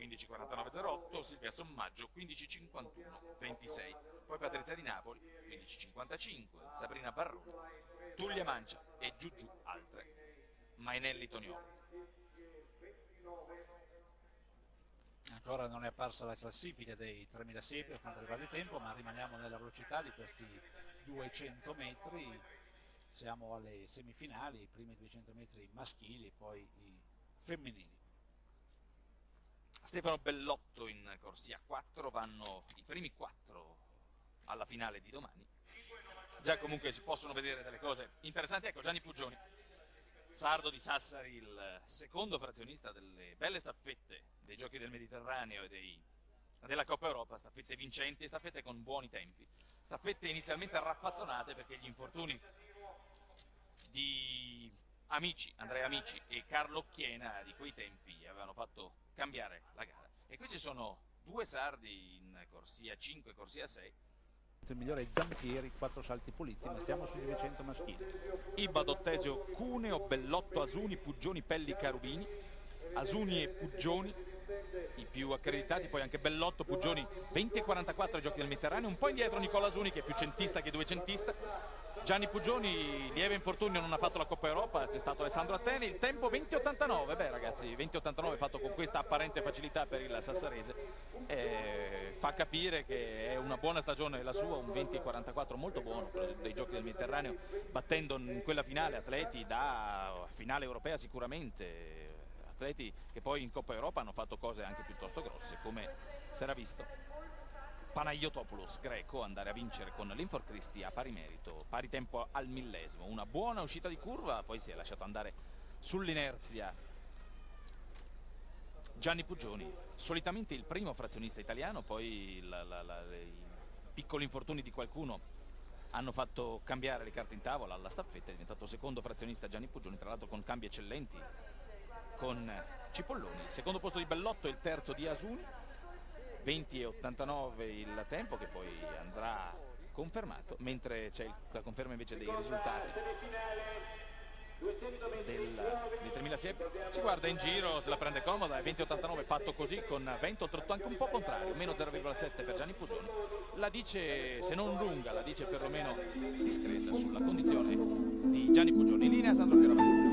15.49.08, Silvia Sommaggio 15.51.26, poi Patrizia Di Napoli 15.55, Sabrina Barroni, Tullia Mancia e Giugiù altre, Mainelli Toniolo. Ancora non è apparsa la classifica dei 3.600 per quanto riguarda il tempo, ma rimaniamo nella velocità di questi 200 metri. Siamo alle semifinali, i primi 200 metri maschili e poi i femminili. Stefano Bellotto in corsia 4, vanno i primi 4 alla finale di domani. Già comunque si possono vedere delle cose interessanti. Ecco, Gianni Puggioni, sardo di Sassari, il secondo frazionista delle belle staffette dei Giochi del Mediterraneo e della Coppa Europa, staffette vincenti e staffette con buoni tempi, staffette inizialmente raffazzonate perché gli infortuni di Andrea Amici e Carlo Chiena di quei tempi avevano fatto cambiare la gara. E qui ci sono due sardi in corsia 5 e corsia 6. Il migliore è Zampieri, 4 salti puliti, ma stiamo sui 200 maschili. Iba, Dottesio, Cuneo, Bellotto, Asuni, Puggioni, Pelli, Carubini, Asuni e Puggioni i più accreditati, poi anche Bellotto, Puggioni 20 e 44 ai Giochi del Mediterraneo, un po' indietro Nicola Asuni che è più centista che duecentista. Gianni Puggioni, lieve infortunio, non ha fatto la Coppa Europa, c'è stato Alessandro Atteni, il tempo 20.89, beh ragazzi, 20.89 fatto con questa apparente facilità per il sassarese, fa capire che è una buona stagione la sua, un 20.44 molto buono, quello dei Giochi del Mediterraneo, battendo in quella finale atleti da finale europea sicuramente, atleti che poi in Coppa Europa hanno fatto cose anche piuttosto grosse, come si era visto Panayotopoulos, greco, andare a vincere con l'Infor Christi a pari merito, pari tempo al millesimo, una buona uscita di curva, poi si è lasciato andare sull'inerzia Gianni Puggioni, solitamente il primo frazionista italiano, poi i piccoli infortuni di qualcuno hanno fatto cambiare le carte in tavola alla staffetta, è diventato secondo frazionista Gianni Puggioni, tra l'altro con cambi eccellenti con Cipolloni, il secondo posto di Bellotto e il terzo di Asuni, 20 e 89 il tempo che poi andrà confermato, mentre c'è la conferma invece dei risultati del 3006. Si guarda in giro, se la prende comoda, è 20.89 fatto così con vento, oltretutto anche un po' contrario, meno 0,7 per Gianni Puggioni. La dice, se non lunga, la dice perlomeno discreta sulla condizione di Gianni Puggioni. In linea Sandro Fioravanti.